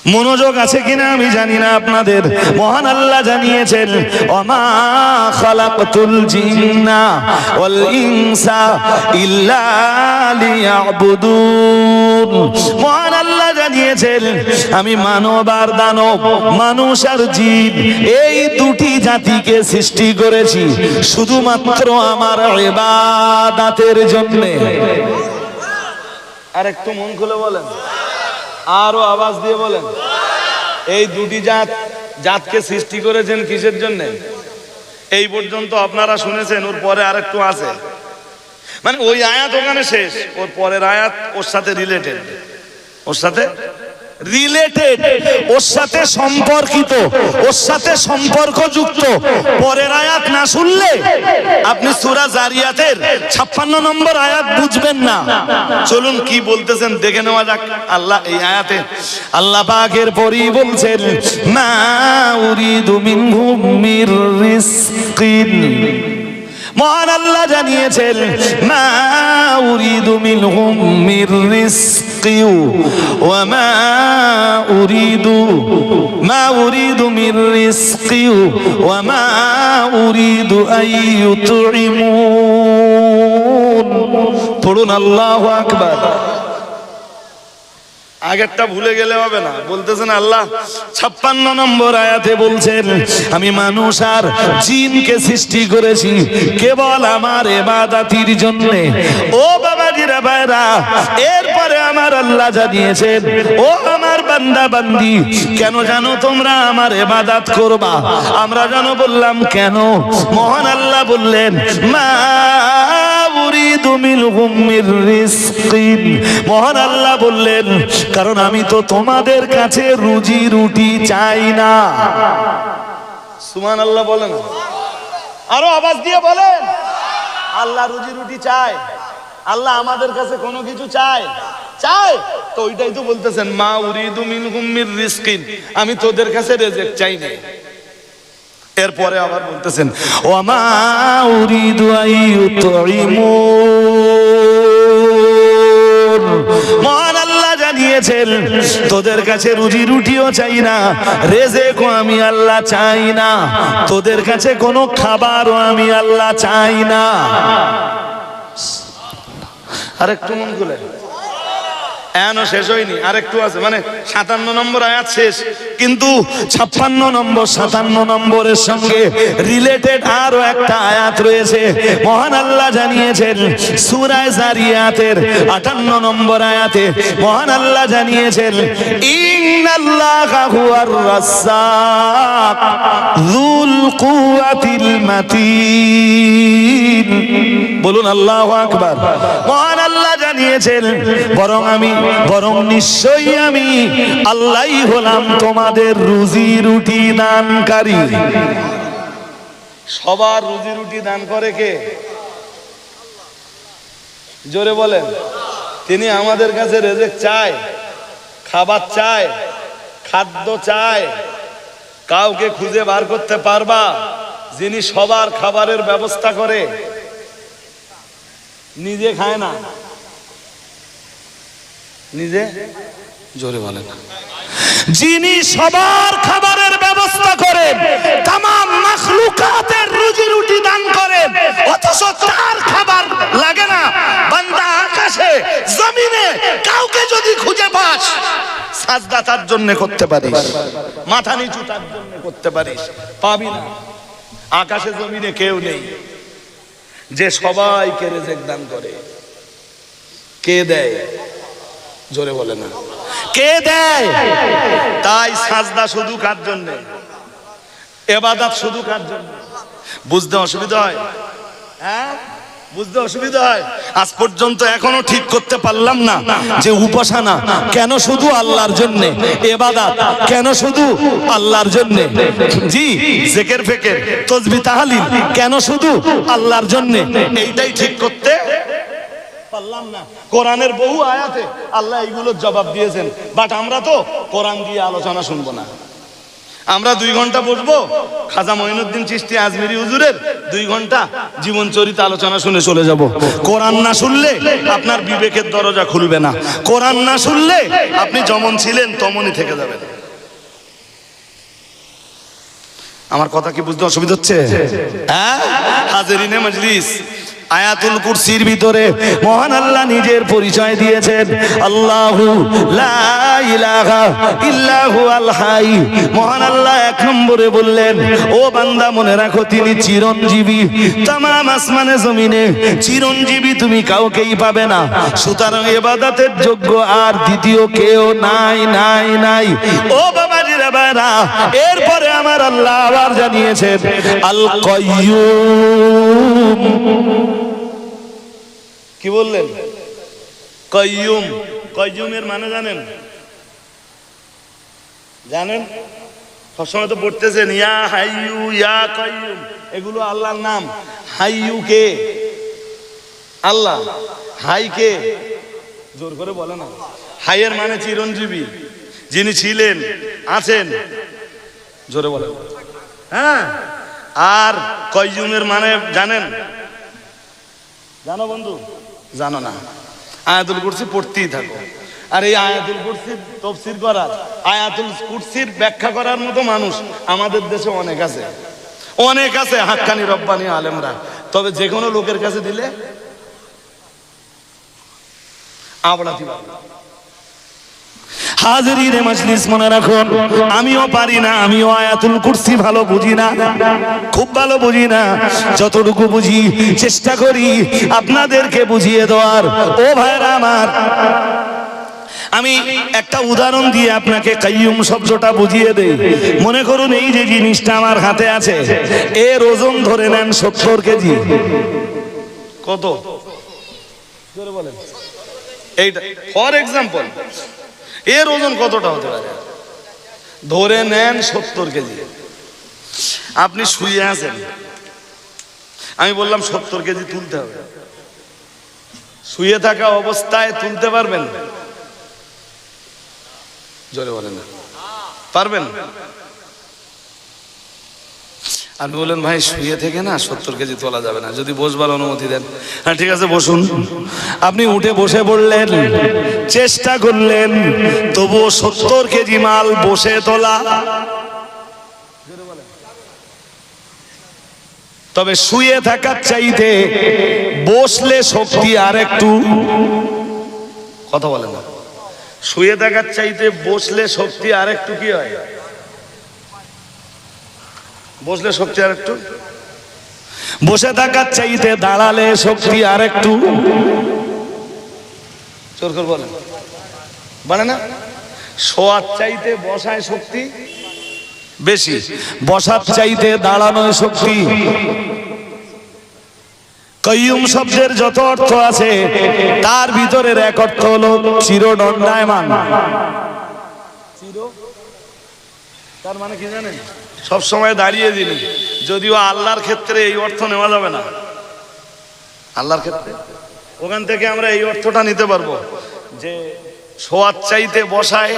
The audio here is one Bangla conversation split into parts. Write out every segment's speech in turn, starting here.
মনোযোগ আছে কিনা আমি জানি না আপনাদের। মহান আল্লাহ জানিয়েছেন ওমা খালাকতুল জিন্না ওয়াল ইনসা ইল্লা লিয়াবুদুন। মহান আল্লাহ জানিয়েছেন আমি মানব আর দানব, মানুষ আর জিন, এই দুটি জাতিকে সৃষ্টি করেছি শুধুমাত্র আমার ইবাদতের জন্য। আর একটু মন খুলে বলেন, আরো আওয়াজ দিয়ে বলেন, এই দুটি জাতকে সৃষ্টি করেছেন কিসের জন্য? এই পর্যন্ত আপনারা শুনেছেন, ওর পরে আরেকটু আছে, মানে ওই আয়াত ওখানে শেষ, ওর পরের আয়াত ওর সাথে রিলেটেড, ওর সাথে রিলেটেড, ওর সাথে সম্পর্কিত, ওর সাথে সম্পর্কযুক্ত। পরের আয়াত না শুনলে আপনি সূরা জারিয়াতের 56 নম্বর আয়াত বুঝবেন না। চলুন কি বলতেছেন দেখে নেওয়া যাক। আল্লাহ এই আয়াতে আল্লাহ পাকের পরই বলছেন মা উরিদু মিনহুম মির রিজকিন। মহান আল্লাহ জানিয়েছেন মা উরিদু মিনহুম মির রিজকি ওয়া মা উরিদু মির রিজকি ওয়া মা উরিদু আইয়ুতইমুন। পড়ুন আল্লাহু আকবার। আগেরটা ভুলে গেলে হবে না। বলতেছেন আল্লাহ 56 নম্বর আয়াতে বলছেন আমি মানুষ আর জিনকে সৃষ্টি করেছি কেবল আমার ইবাদতের জন্য। ও বাবাজিরা ভাইরা, এরপরে আমার আল্লাহ জানিয়েছেন ও আমার বান্দা বান্দি, কেন জানো তোমরা আমার ইবাদত করবা? আমরা জানো বললাম কেন? মহান আল্লাহ বললেন মা উরিদু মিনহুম মির রিজকিন। মহান আল্লাহ বললেন কারণ আমি তো তোমাদের কাছে রুজি রুটি চাই না। সুবহানাল্লাহ বলেন, আরো আওয়াজ দিয়ে বলেন। আল্লাহ রুজি রুটি চায়, আল্লাহ আমাদের কাছে কোনো কিছু চায়? তো ওইটাই তো বলতেছেন মা উরিদু মিনহুম মির রিজকিন, আমি তোদের কাছে রিজিক চাই না। এরপরে আবার বলতেছেন ওয়া মা উরিদু আইয়ুতইমুন। মহান আল্লাহ জানিয়েছেন তোদের কাছে রুজি রুটিও চাই না, রিজিকও আমি আল্লাহ চাই না, তোদের কাছে কোনো খাবারও আমি আল্লাহ চাই না। আরেকটু মন খুলে, এখনো শেষ হয়নি, আরেকটু আছে, মানে 57 নম্বর আয়াত শেষ, কিন্তু 56 নম্বর 57 নম্বরের সঙ্গে রিলেটেড আরো একটা আয়াত রয়েছে। মহান আল্লাহ জানিয়েছেন সূরা জারিয়াতের 58 নম্বর আয়াতে মহান আল্লাহ জানিয়েছেন ইন্নাল্লাহা হুয়ার রাজ্জাক যুল কুওয়াতিল মাতিন। বলুন আল্লাহু আকবার। মহান আল্লাহ জানিয়েছেন বরং নিশ্চয়ই আমি আল্লাহই হলাম তোমাদের রুজি রুটি দানকারী। সবার রুজি রুটি দান করে কে? জোরে বলেন। তিনি আমাদের কাছে রিজিক চায়, খাবার চায়, খাদ্য চায়। কাউকে খুঁজে বার করতে পারবা যিনি সবার খাবারের ব্যবস্থা করে? নিজে খায় না, নিজে, জোরে বলেন, যিনি সবার খাবারের ব্যবস্থা করেন, তামাম মাখলুকাতের রুজি রুটি দান করেন, অথচ তার খাবার লাগে না। বান্দা আকাশে জমিনে কাউকে যদি খুঁজে পাস, সাজদা তার জন্য করতে পারিস, মাথা নিচু তার জন্য করতে পারিস, পাবি না। আকাশে জমিনে কেউ নেই যে সবাইকে রিজিক দান করে। কে দেয়? জোরে বলে না, কে দেয়? তাই সাজদা শুধু কার জন্য, ইবাদত শুধু কার জন্য? বুঝতে অসুবিধা হয়? হ্যাঁ, বুঝতে অসুবিধা হয়। আজ পর্যন্ত এখনো ঠিক করতে পারলাম না যে উপাসনা কেন শুধু আল্লাহর জন্য, ইবাদত কেন শুধু আল্লাহর জন্য, জি জিকির ফিকির তাসবিহ তাহলিল কেন শুধু আল্লাহর জন্য, এইটাই ঠিক করতে পারলাম না। কোরআনের বহু আয়াতে আল্লাহ এইগুলোর জবাব দিয়েছেন, বাট আমরা তো কোরআন দিয়ে আলোচনা শুনবো না, আমরা 2 ঘন্টা বসবো খাজা মঈনুদ্দিন চিশতি আজমিরি হুজুরের 2 ঘন্টা জীবন চরিত আলোচনা শুনে চলে যাব। কোরআন না শুনলে আপনার বিবেকের দরজা খুলবে না, কোরআন না শুনলে আপনি যেমন ছিলেন তেমনই থেকে যাবেন। আমার কথা কি বুঝতে অসুবিধা হচ্ছে? হ্যাঁ, হাজিরিনে মজলিস, আয়াতুল কুরসির ভিতরে মহান আল্লাহ নিজের পরিচয় দিয়েছেন, আল্লাহু লা ইলাহা ইল্লাহু আল হাই। মহান আল্লাহ 1 নম্বরে বললেন, ও বান্দা মনে রাখো তিনি চিরঞ্জীবী, তামাম আসমানে জমিনে চিরঞ্জীবী তুমি কাউকেই পাবে না, সুতরাং ইবাদতের যোগ্য আর দ্বিতীয় কেউ নাই নাই নাই। ও বাবাজিরা ভাইরা, এরপরে আমার আল্লাহ আবার জানিয়েছেন আল কাইয়ুম। কি বললেন? কাইয়ুম। কাইয়ুমের মানে জানেন? জানেন? সবসময় তো পড়তেছেন ইয়া হাইয়ু ইয়া কাইয়ুম, এগুলো আল্লাহর নাম। হাইয়ু কে? আল্লাহ। হাই কে? জোর করে বলে না। হাইয়ের মানে চিরঞ্জীবী, যিনি ছিলেন আছেন। জোরে বলেন। হ্যাঁ। আর কাইয়ুমের মানে জানেন? জানো বন্ধু? জানো না? আয়াতুল কুরসি পড়তেই থাকো। আর এই আয়াতুল কুরসির তাফসীর করার, আয়াতুল কুরসির ব্যাখ্যা করার মতো মানুষ আমাদের দেশে অনেক আছে, অনেক আছে হাক্কানি রব্বানি আলেমরা। তবে যে কোনো লোকের কাছে দিলে আবড়াতি পারবে। হাজিরিনে মজলিস মনে রাখুন, আমিও পারি না, আমিও আয়াতুল কুরসি ভালো বুঝি না, খুব ভালো বুঝি না। যতটুকু বুঝি চেষ্টা করি আপনাদেরকে বুঝিয়ে দেওয়ার। ও ভাইরা আমার, আমি একটা উদাহরণ দিয়ে আপনাকে কাইয়ুম শব্দটা বুঝিয়ে দেই। মনে করুন এই যে জিনিসটা আমার হাতে আছে, এর ওজন ধরে নেন 70 কেজি। কত? জোরে বলেন। এইটা ফর এক্সাম্পল, এর ওজন কতটা হতে পারে? ধরে নেন 70 কেজি। আপনি শুয়ে আছেন, আমি বললাম 70 কেজি তুলতে হবে। শুয়ে থাকা অবস্থায় তুলতে পারবেন? জোরে বলেন না। পারবেন? আপনি বলেন ভাই শুয়ে থেকে না 70 কেজি তোলা যাবে না, যদি বসবার অনুমতি দেন। হ্যাঁ ঠিক আছে বসুন। আপনি উঠে বসে পড়লেন, চেষ্টা করলেন, তবুও 70 কেজি মাল বসে তোলা। তবে শুয়ে থাকার চাইতে বসলে শক্তি আর একটু, কথা বলেন না, শুয়ে থাকার চাইতে বসলে শক্তি আর একটু কি হয়? বসলে শক্তি আর একটু, বসে থাকার চাইতে দাঁড়ালে শক্তি আর একটু। জোর করে বলেন, বলে না? শোয়ার চাইতে বসায় শক্তি বেশি, বসার চাইতে দাঁড়ানোয় শক্তি। কাইয়ুম শব্দের যত অর্থ আছে তার ভিতরের এক অর্থ হলো চিরদণ্ডায়মান। চির, তার মানে কি জানেন? সব সময় দাঁড়িয়ে দিলেন। যদিও আল্লাহর ক্ষেত্রে এই অর্থ নেওয়া যাবে না। আল্লাহর ক্ষেত্রে ওখান থেকে আমরা এই অর্থটা নিতে পারবো যে শোয়ার চাইতে বসায়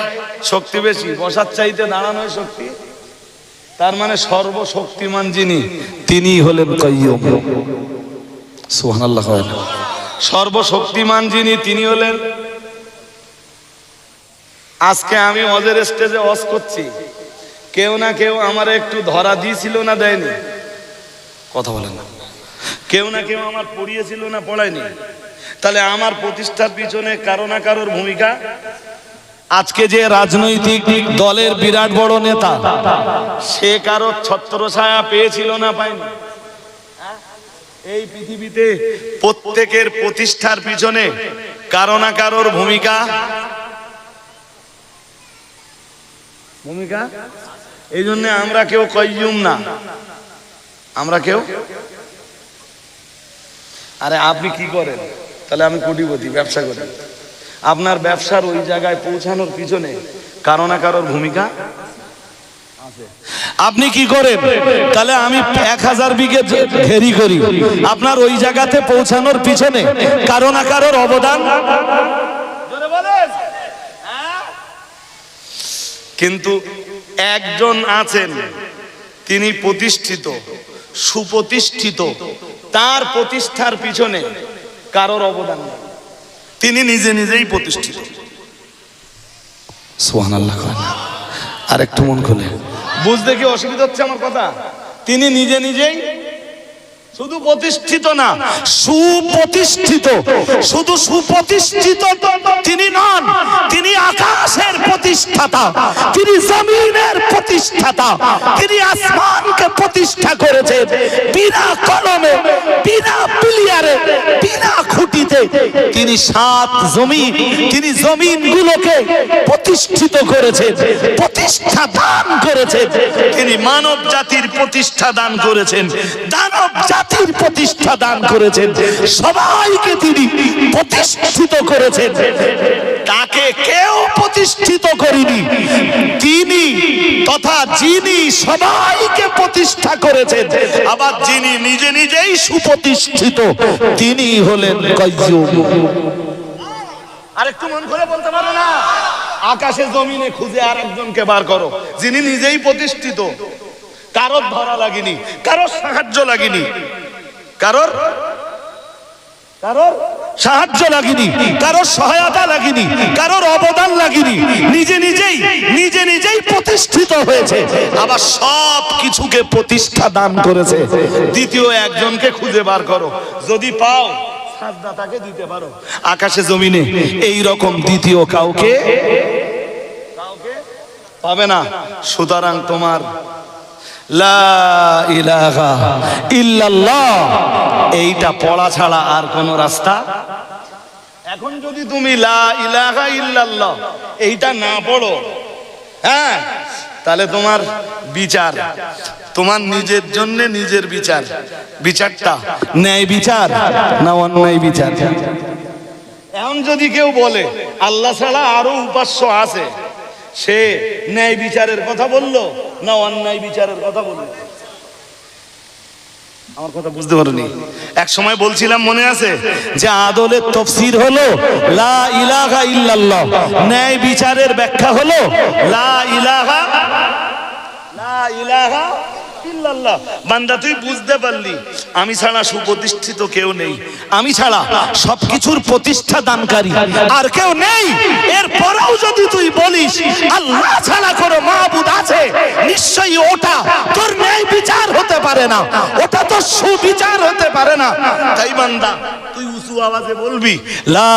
শক্তি বেশি, বসার চাইতে দাঁড়ানোয় শক্তি। তার মানে সর্বশক্তিমান যিনি, তিনি হলেন কাইয়ুম। সুবহানাল্লাহ। সর্বশক্তিমান যিনি, তিনি হলেন। আজকে আমি ওয়াজের স্টেজে ওয়াজ করছি, কেউ না কেউ আমার একটু ধরা দিয়েছিল না দেয়নি? কথা বলেন না। কেউ না কেউ আমার পড়িয়েছিল না পড়ায়নি? তাহলে আমার প্রতিষ্ঠার পিছনে কারো না কারোর ভূমিকা। আজকে যে রাজনৈতিক দলের বিরাট বড় নেতা, সে কারো ছত্রছায়া পেয়েছিল না পায়নি? এই পৃথিবীতে প্রত্যেকের প্রতিষ্ঠার পিছনে কারো না কারোর ভূমিকা। এই জন্য আমরা কেউ কাইয়ুম না, আমরা কেউ। আরে আপনি কি করেন? তাহলে আমি কোটিপতি, ব্যবসা করি। আপনার ব্যবসার ওই জায়গায় পৌঁছানোর পিছনে কারো না কারোর ভূমিকা আছে। আপনি কি করেন? তাহলে আমি 1000 বিঘে ঘেরি করি। আপনার ওই জায়গাতে পৌঁছানোর পিছনে কারো না কারোর অবদান। কিন্তু একজন আছেন তিনি প্রতিষ্ঠিত, সুপ্রতিষ্ঠিত, তার প্রতিষ্ঠার পিছনে কারোর অবদান নেই, তিনি নিজে নিজেই প্রতিষ্ঠিত। সুবহানাল্লাহ। আর একটু মন খুলে বুঝতে কি অসুবিধা হচ্ছে আমার কথা? তিনি নিজে নিজেই শুধু প্রতিষ্ঠিত না, সুপ্রতিষ্ঠিত। শুধু সুপ্রতিষ্ঠিত তিনি নন, তিনি আকাশের প্রতিষ্ঠাতা, তিনি জমিনের প্রতিষ্ঠাতা, তিনি আসমানকে প্রতিষ্ঠা করেছেন বিনা কলমে, বিনা পিলিয়ারে, বিনা খুঁটিতে। তিনি সাত জমিন, তিনি জমিনগুলোকে প্রতিষ্ঠিত করেছেন, প্রতিষ্ঠা দান করেছেন। তিনি মানব জাতির প্রতিষ্ঠা দান করেছেন, দানব জাতির প্রতিষ্ঠা দান করেছেন, সবাইকে তিনি প্রতিষ্ঠিত করেছেন। তাকে কেউ প্রতিষ্ঠিত করেনি, তিনি তথা যিনি সবাইকে প্রতিষ্ঠা করেছেন, আবার যিনি নিজে নিজেই সুপ্রতিষ্ঠিত, তিনি হলেন কাইয়্যুম। আরেকটু মন করে বলতে পারো না? আকাশে জমিনে খুঁজে আরেকজনকে বার করো যিনি নিজেই প্রতিষ্ঠিত, কারোর ধরা লাগেনি, কারোর সাহায্য লাগেনি, কারোর সাহায্য লাগেনি, কারোর সহায়তা লাগেনি, কারোর অবদান লাগেনি, নিজে নিজেই প্রতিষ্ঠিত হয়েছে, আবার সব কিছুকে প্রতিষ্ঠা দান করেছে। দ্বিতীয় একজনকে খুঁজে বার করো, যদি পাও সাজদা তাকে দিতে পারো। আকাশে জমিনে এই রকম দ্বিতীয় কাউকে পাবে না। সুতরাং তোমার লা ইলাহা ইল্লাল্লাহ এইটা পড়া ছাড়া আর কোন রাস্তা। এখন যদি তুমি লা ইলাহা ইল্লাল্লাহ এইটা না পড়ো, হ্যাঁ, তাহলে তোমার বিচার, তোমার নিজের জন্য নিজের বিচার, বিচারটা ন্যায় বিচার না অন্যায় বিচার। এখন যদি কেউ বলে আল্লাহ ছাড়া আরো উপাস্য আছে, সে ন্যায় বিচারের কথা বললো না অন্যায় বিচারের কথা বললো? আমার কথা বুঝতে পারোনি? এক সময় বলছিলাম, মনে আছে, যে আদলের তাফসীর হলো লা ইলাহা ইল্লাল্লাহ, ন্যায় বিচারের ব্যাখ্যা হলো লা ইলাহা ইল্লাল্লাহ। বান্দা তুই বুঝতে পারলি আমি ছাড়া সুপ্রতিষ্ঠিত কেউ নেই, আমি ছাড়া সবকিছুর প্রতিষ্ঠা দানকারী আর কেউ নেই। এরপরেও যদি তুই বলিস আল্লাহ ছাড়া কোনো মাবুদ আছে, নিশ্চয়ই ওটা তোর ন্যায় বিচার হতে পারে না, ওটা তোর সুবিচার হতে পারে না। তাই বান্দা তুই উঁচু আওয়াজে বলবি লা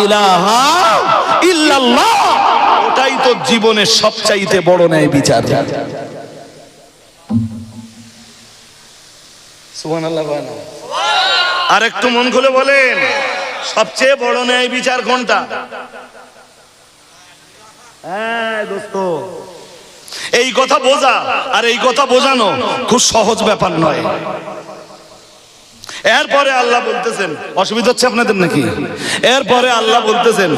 ইলাহা ইল্লাল্লাহ, ওটাই তোর জীবনের সবচাইতে বড় ন্যায় বিচার। সুবহানাল্লাহ। আর একটু মন খুলে বলেন, সবচেয়ে বড় ন্যায় বিচার কোনটা? হ্যাঁ দোস্ত, এই কথা বোঝা আর এই কথা বোঝানো খুব সহজ ব্যাপার নয়। এরপরে আল্লাহ বলতেছেন, অসুবিধা হচ্ছে আপনাদের নাকি? এরপরে আল্লাহ বলতেছেন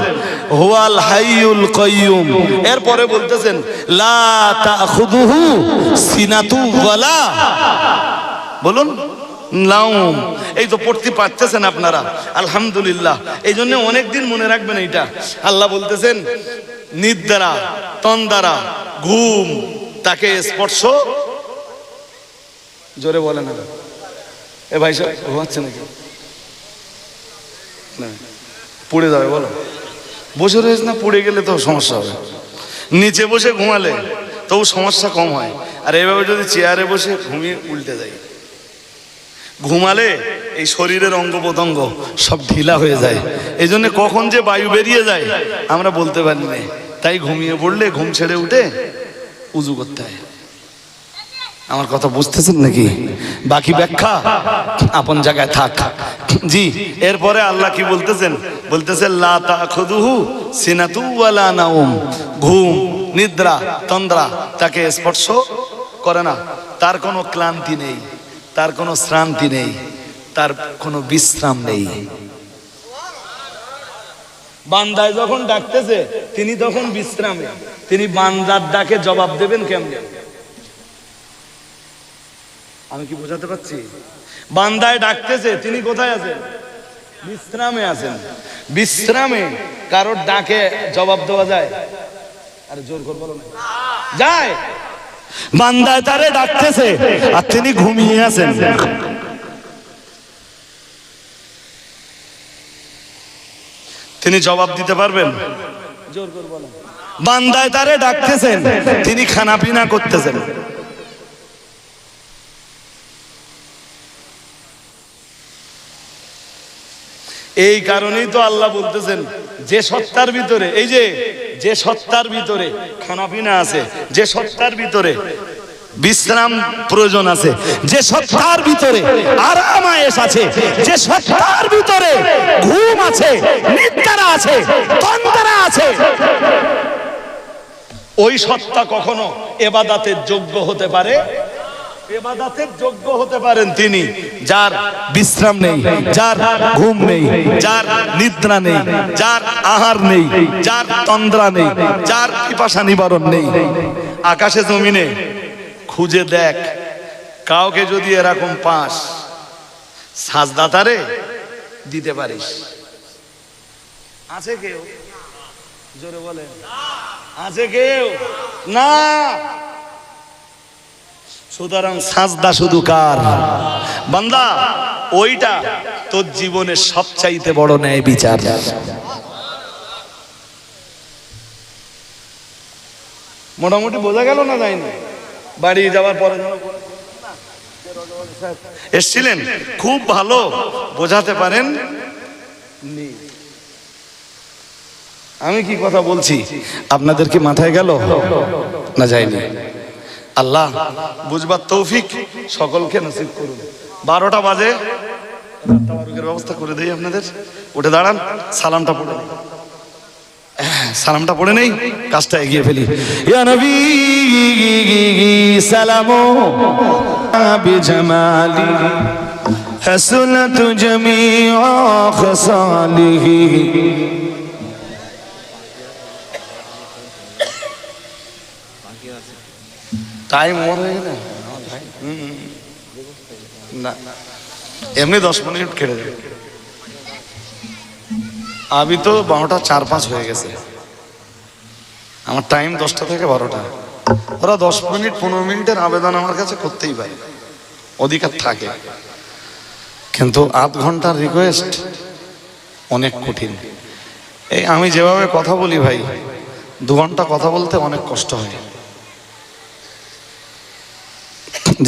হুয়াল হাইয়ুল কাইয়্যুম, এরপরে বলতেছেন লা তাখুযুহু সিনাতু ওয়ালা, বলুন লাউম। এই তো পড়তে পারতেছেন আপনারা, আলহামদুলিল্লাহ। এই জন্য অনেকদিন মনে রাখবেন এইটা। আল্লাহ বলতেছেন নিদ্রা, তন্দ্রা, ঘুম তাকে স্পর্শ, জোরে বলে না এ ভাই সাহেব, ঘুমাচ্ছে নাকি? না পড়ে যাবে, বলো। বসে রয়েছে না, পড়ে গেলে তো সমস্যা হবে। নিচে বসে ঘুমালে তবু সমস্যা কম হয়, আর এভাবে যদি চেয়ারে বসে ঘুমিয়ে উল্টে যায়, ঘুমালে এই শরীরের অঙ্গ প্রত্যঙ্গ সব ঢিলা হয়ে যায়। এই জন্য কখন যে বায়ু বেরিয়ে যায় আমরা বলতে পারি না। তাই ঘুমিয়ে পড়লে ঘুম ছেড়ে উঠে উজু করতে হয়। আমার কথা বুঝতেছেন নাকি? বাকি ব্যাখ্যা আপন জায়গায় থাক। জি, এরপরে আল্লাহ কি বলতেছেন? বলতেছেন লা তাখুযুহু সিনাতু ওয়ালা নাউম, ঘুম, নিদ্রা, তন্দ্রা তাকে স্পর্শ করে না। তার কোনো ক্লান্তি নেই, তার কোনো শ্রান্তি নেই, তার কোনো বিশ্রাম নেই। বান্দায় যখন ডাকতেছে তিনি তখন বিশ্রামে, তিনি বান্দার ডাকে জবাব দেবেন কেমনে? আমি কি বোঝাতে পারছি? বান্দায় ডাকতেছে, তিনি কোথায় আছেন? বিশ্রামে আছেন। বিশ্রামে কারোর ডাকে জবাব দেওয়া যায়? আরে জোর করে বলো না। যায়? বান্দায় তারে ডাকতেছে আর তিনি ঘুমিয়ে আছেন। তিনি জবাব দিতে পারবেন? জোর করে বলেন। বান্দায় তারে ডাকতেছেন, তিনি খানা পিনা করতেছেন। এই কারণেই তো আল্লাহ বলতেছেন যে সত্তার ভিতরে, এই যে সত্তার ভিতরে খানা পিনা আছে, যে সত্তার ভিতরে বিশ্রাম প্রয়োজন আছে, যে সত্তার ভিতরে আরাম আয়েশ আছে, যে সত্তার ভিতরে ঘুম আছে, নিদ্রা আছে, তন্দ্রা আছে, ওই সত্তা কখনো ইবাদতের যোগ্য হতে পারে? ইবাদতের যোগ্য হতে পারেন তিনি যার বিশ্রাম নেই, যার ঘুম নেই, যার নিদ্রা নেই, যার আহার নেই, যার তন্দ্রা নেই, যার পিপাসা নিবারণ নেই। আকাশে জমিনে খুঁজে দেখ, কাউকে যদি এরকম পাস, সাজদা তারে দিতে পারিস? আছে কেউ? জোরে বলে, আছে কেউ? না। সুতরাং সাজদা শুধু কার? বান্দা, ওইটা তোর জীবনের সবচাইতে বড় ন্যায় বিচার। মোটামুটি বোঝা গেল না? যাই না বাড়ি যাওয়ার পরে এসছিলেন, খুব ভালো বোঝাতে পারেন। আমি কি কথা বলছি আপনাদের কি মাথায় গেল না যায়নি? আল্লাহ বুঝবার তৌফিক সকলকে নসিব করুন। 12টা বাজে, তাবারুকের ব্যবস্থা করে দেই আপনাদের। উঠে দাঁড়ান, সালামটা পড়ে নেই, সালামটা পড়ে নেই, কাজটা এগিয়ে ফেলি। ইয়া নবী সালামু বিজামালি হাসনাত জামিউ খসালিহি। টাইম ওভার হয়ে গেল না, এমনি 10 মিনিট কেটে যাবে। আমি তো 12টা 4-5 হয়ে গেছে, আমার টাইম 10টা থেকে 12টা। ওরা 10 মিনিট 15 মিনিটের আবেদন আমার কাছে করতেই পারে, অধিকার থাকে, কিন্তু আধ ঘন্টার রিকোয়েস্ট অনেক কঠিন। এই আমি যেভাবে কথা বলি ভাই, 2 ঘন্টা কথা বলতে অনেক কষ্ট হয়।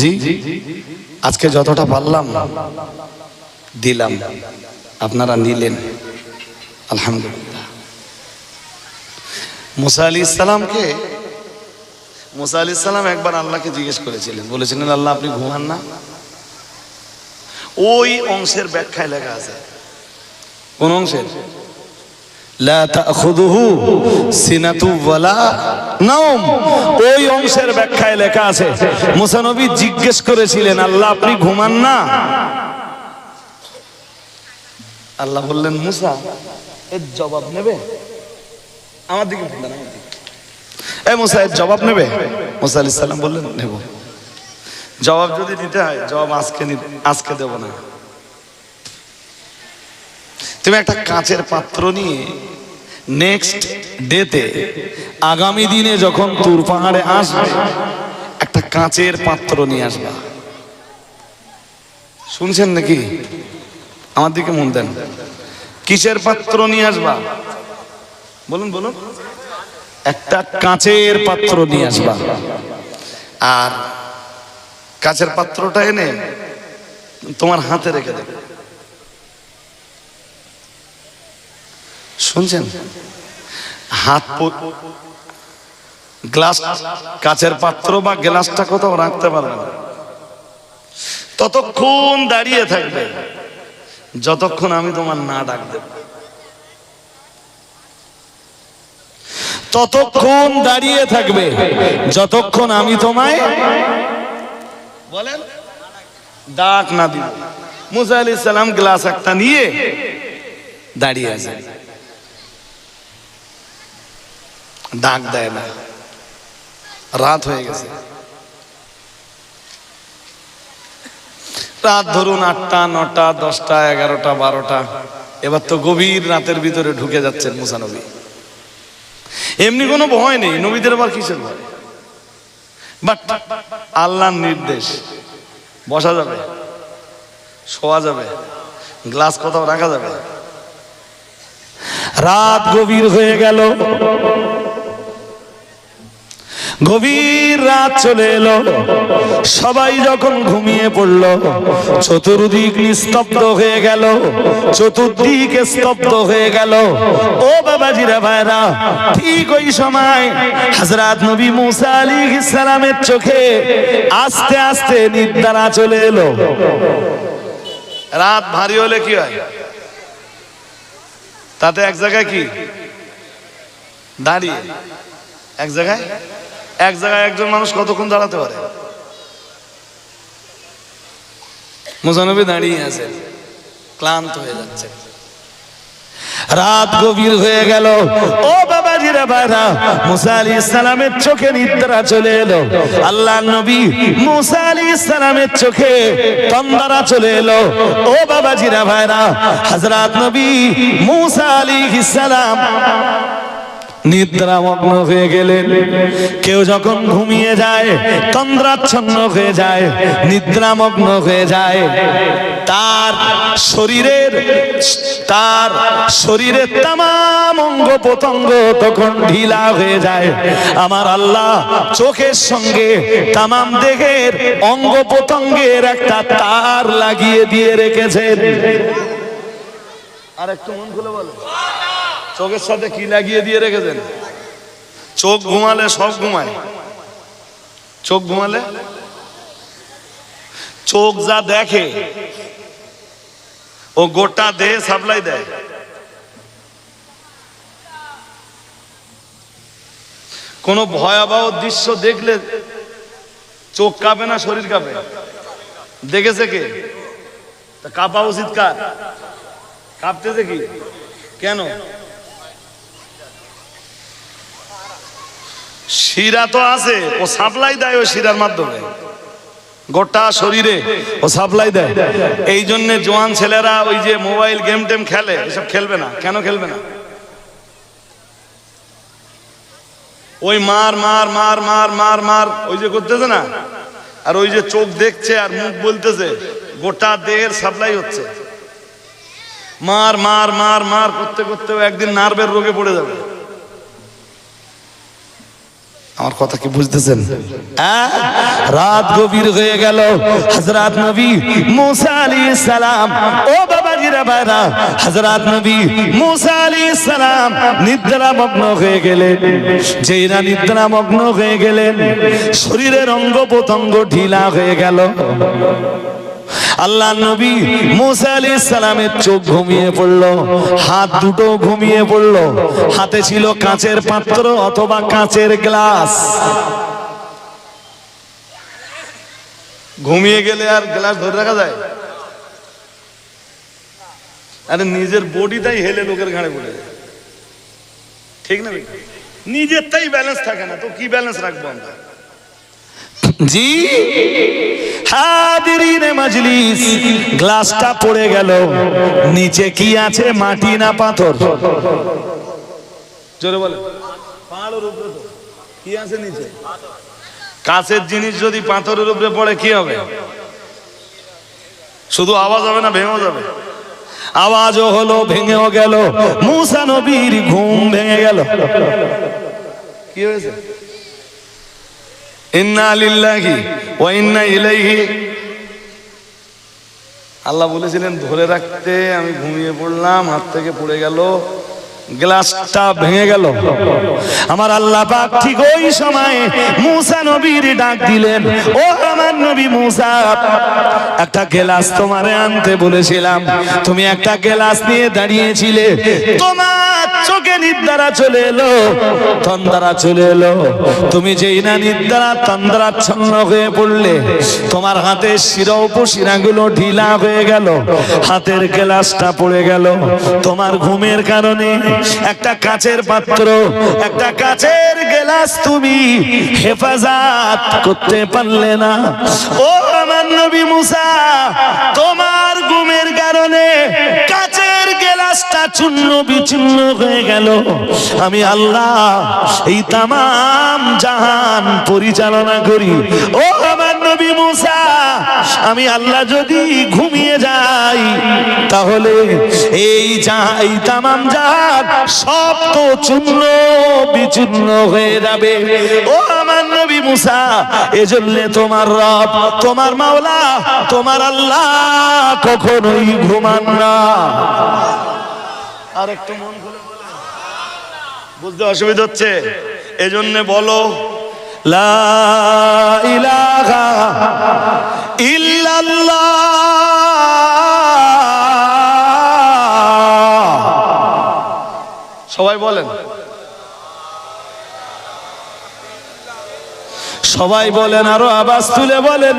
জি, আজকে যতটা পারলাম দিলাম, আপনারা নিলেন, আলহামদুলিল্লাহ। মুসা আলাইহিস সালাম একবার আল্লাহকে জিজ্ঞেস করেছিলেন, বলেছিলেন আল্লাহ আপনি ঘুমান না? ওই অংশের ব্যাখ্যায় লেখা আছে। কোন অংশের? লা তাখুযুহু সিনাতু ওয়ালা নাওম। ওই অংশের ব্যাখ্যায় লেখা আছে মুসা নবী জিজ্ঞেস করেছিলেন আল্লাহ আপনি ঘুমান না? আল্লাহ বললেন মুসা এর জবাব নেবে? আমার দিকে বললেন, এই মুসা এর জবাব নেবে? মুসা আলাইহিস সালাম বললেন নেব। জবাব যদি দিতে হয়, জবাব আজকে দেব না। তুমি একটা কাঁচের পাত্র নিয়ে নেক্সট ডেতে, আগামী দিনে যখন তুর পাহাড়ে আসবে, একটা কাঁচের পাত্র নিয়ে আসবা। শুনছেন নাকি? আমার দিকে মন দেন। কিসের পাত্র নিয়ে আসবা? বলুন বলুন। একটা কাঁচের পাত্র নিয়ে আসবা, আর কাঁচের পাত্রটা এনে তোমার হাতে রেখে দেবে। শুনছেন? হাত গ্লাস, কাঁচের পাত্র বা গ্লাসটা কোথাও রাখতে পারবে না, ততক্ষণ দাঁড়িয়ে থাকবে যতক্ষণ আমি তোমার না ডাক দেব। ততক্ষণ দাঁড়িয়ে থাকবে যতক্ষণ আমি তোমায় বলেন ডাক না দিব। মুসা আলাইহিস সালাম গ্লাস একটা নিয়ে দাঁড়িয়ে আছে, ডাক দেয় না। রাত হয়ে গেছে, রাত ধরুন 8টা 9টা 10টা 11টা 12টা। এবার তো গভীর রাতের ভিতরে ঢুকে যাচ্ছেন মুসা নবী। এমনি কোনো ভয় নেই, নবীদের আবার কিসের ভয়? বাট আল্লাহর নির্দেশ, বসা যাবে, শোয়া যাবে, গ্লাস কোথাও রাখা যাবে। রাত গভীর হয়ে গেল, গভীর রাত চলে এলো, সবাই যখন ঘুমিয়ে পড়ল, চতুর্দিক নিস্তব্ধ হয়ে গেল, চতুর্দিকে স্তব্ধ হয়ে গেল। ও বাবাজিরা ভাইরা, ঠিক ওই সময় হযরত নবী মুসা আলাইহিস সালামের চোখে আস্তে আস্তে নিদ্রা চলে এলো। রাত ভারী হলে কি হয়? তাতে এক জায়গায় কি দাঁড়িয়ে, এক জায়গায় একজন মানুষ কতক্ষণ দাঁড়াতে পারে? মুসা নবী দাঁড়িয়ে আছেন, ক্লান্ত হয়ে যাচ্ছে। রাত গভীর হয়ে গেল, ও বাবাজিরা ভাইরা, মুসা আলাইহিস সালামের চোখে নিদ্রা চলে এলো। আল্লাহর নবী মুসা আলাইহিস সালামের চোখে তন্দ্রা চলে এলো। ও বাবাজিরা ভাইরা, হযরত নবী মুসা আলাইহিস সালাম নিদ্রামগ্ন হয়ে গেলেন। কেউ যখন ঘুমিয়ে যায়, তন্দ্রাচ্ছন্ন হয়ে যায়, নিদ্রামগ্ন হয়ে যায়, তার শরীরের তামাম অঙ্গ প্রত্যঙ্গ তখন ঢিলা হয়ে যায়। আমার আল্লাহ চোখের সঙ্গে তামাম দেহের অঙ্গ প্রত্যঙ্গের একটা তার লাগিয়ে দিয়ে রেখেছেন। আর একটু মন খুলে বলো, চোখের সাথে কি লাগিয়ে দিয়ে রেখেছেন? চোখ ঘুমালে সব ঘুমায়। চোখ ঘুমালে চোখ যা দেখে ও গোটা দেহে সাপ্লাই দেয়। কোন ভয়াবহ দৃশ্য দেখলে চোখ কাঁপে না, শরীর কাঁপে? দেখেছে কে? কাঁপা উচিত কার? কাঁপতেছে কি? কেন? শিরা তো আছে, ও সাপ্লাই দেয়, ও শিরার মাধ্যমে গোটা শরীরে ও সাপ্লাই দেয়। এই জন্য জোয়ান ছেলেরা ওই যে মোবাইল গেম টেম খেলে, এসব খেলবে না। কেন খেলবে না? ওই মার মার মার মার মার মার ওই যে করতেছে না, আর ওই যে চোখ দেখছে আর মুখ বলতেছে, গোটা দেহের সাপ্লাই হচ্ছে। মার মার মার মার করতে করতে একদিন নার্ভের রোগে পড়ে যাবে। আমার কথা কি বুঝতেছেন? রাত গভীর হয়ে গেল, হযরত নবী মুসা আলাইহিস সালাম, ও বাবাজিরা ভাইরা, হযরত নবী মুসা আলাইহিস সালাম নিদ্রামগ্ন হয়ে গেলেন। যেই না নিদ্রামগ্ন হয়ে গেলেন, শরীরের অঙ্গ প্রত্যঙ্গ ঢিলা হয়ে গেল। আল্লাহ নবী মুসা আলাইহিস সালামের চোখ ঘুমিয়ে পড়ল, হাত দুটো ঘুমিয়ে পড়ল। হাতে ছিল কাঁচের পাত্র অথবা কাঁচের গ্লাস। ঘুমিয়ে গেলে আর গ্লাস ধরে রাখা যায়? আরে নিজের বডিটাই হেলে লোকের ঘাড়ে পড়ে যায়, ঠিক না? নিজেরটাই ব্যালেন্স থাকে না, তো কি ব্যালেন্স রাখবো আমরা? জি হাদিরিনে মজলিস, গ্লাসটা পড়ে গেল, নিচে কি আছে? মাটি না পাথর? জোরে বলে। পাহাড়ের উপরে তো কি আছে নিচে? কাঁচের জিনিস যদি পাথরের উপরে পড়ে কি হবে? শুধু আওয়াজ হবে না, ভেঙেও যাবে? আওয়াজও হলো, ভেঙেও গেল। মুসা নবীর ঘুম ভেঙে গেল। কি হয়েছে? ইন্না লিল্লাহি ওয়া ইন্না ইলাইহি। আল্লাহ বলেছিলেন ধরে রাখতে, আমি ঘুমিয়ে পড়লাম, হাত থেকে পড়ে গেল, গ্লাসটা ভেঙে গেল। আমার আল্লাহ পাক ঠিক ওই সময় মুসা নবীর ডাক দিলেন, ও আমার নবী মুসা, একটা গ্লাস তোমারে আনতে বলেছিলাম, তুমি একটা গ্লাস নিয়ে দাঁড়িয়েছিলে, তোমার চোখে নিদ্রা চলে এলো, তন্দ্রা চলে এলো। তুমি যেই না নিদ্রা তন্দ্রাচ্ছন্ন হয়ে পড়লে, তোমার হাতের শিরা উপশিরাগুলো ঢিলা হয়ে গেল, হাতের গ্লাসটা পড়ে গেল। তোমার ঘুমের কারণে একটা কাচের পাত্র, একটা কাচের গ্লাস তুমি হেফাজত করতে পারলে না। ও আমার নবী মুসা, তোমার ঘুমের কারণে কাচের গ্লাস আকাশটা চূর্ণ বিচূর্ণ হয়ে গেল, আমি আল্লাহ এই তামাম জাহান পরিচালনা করি। ও আমার নবী মুসা, আমি আল্লাহ যদি ঘুমিয়ে যাই তাহলে এই তামাম জাহান সব তো চূর্ণ বিচূর্ণ হয়ে যাবে। ও আমার নবী মুসা, এজন্য তোমার রব, তোমার মাওলা, তোমার আল্লাহ কখনোই ঘুমান না। আর একটু মন খুলে বুঝতে অসুবিধা হচ্ছে, এজন্য বলো লা ইলাহা ইল্লাল্লাহ। সবাই বলেন, সবাই বলেন, আরো আওয়াজ তুলে বলেন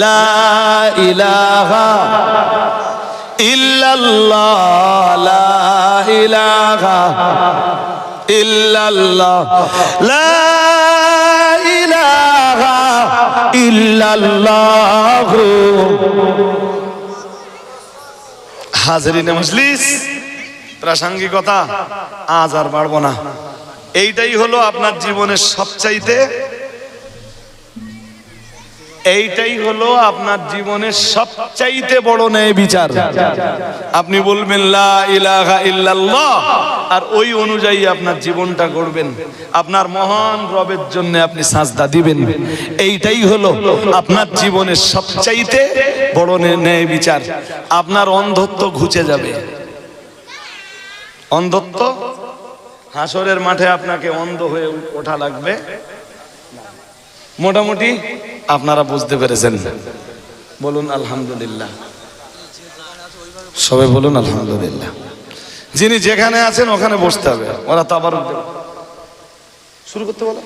লা ইলাহা ইল্লাল্লাহ, লা ইলাহা ইল্লাল্লাহ, লা ইলাহা ইল্লাল্লাহ। হাজরিনে মজলিস, প্রাসঙ্গিকতা আজ আর বাড়বো না। এইটাই হলো আপনার জীবনের সবচাইতে, এইটাই হলো আপনার জীবনের সবচাইতে বড় ন্যায় বিচার। আপনি বলবেন লা ইলাহা ইল্লাল্লাহ, আর ওই অনুযায়ী আপনার জীবনটা গড়বেন, আপনার মহান রবের জন্য আপনি সাজদা দিবেন। এইটাই হলো আপনার জীবনের সবচাইতে বড় ন্যায় বিচার। আপনার অন্ধত্ব ঘুচে যাবে। অন্ধত্ব, হাসরের মাঠে আপনাকে অন্ধ হয়ে ওঠা লাগবে। মোটামুটি আপনারা বুঝতে পেরেছেন, বলুন আলহামদুলিল্লাহ। সবাই বলুন আলহামদুলিল্লাহ। যিনি যেখানে আছেন ওখানে বসতে হবে। ওরা তো আবার শুরু করতে বলো।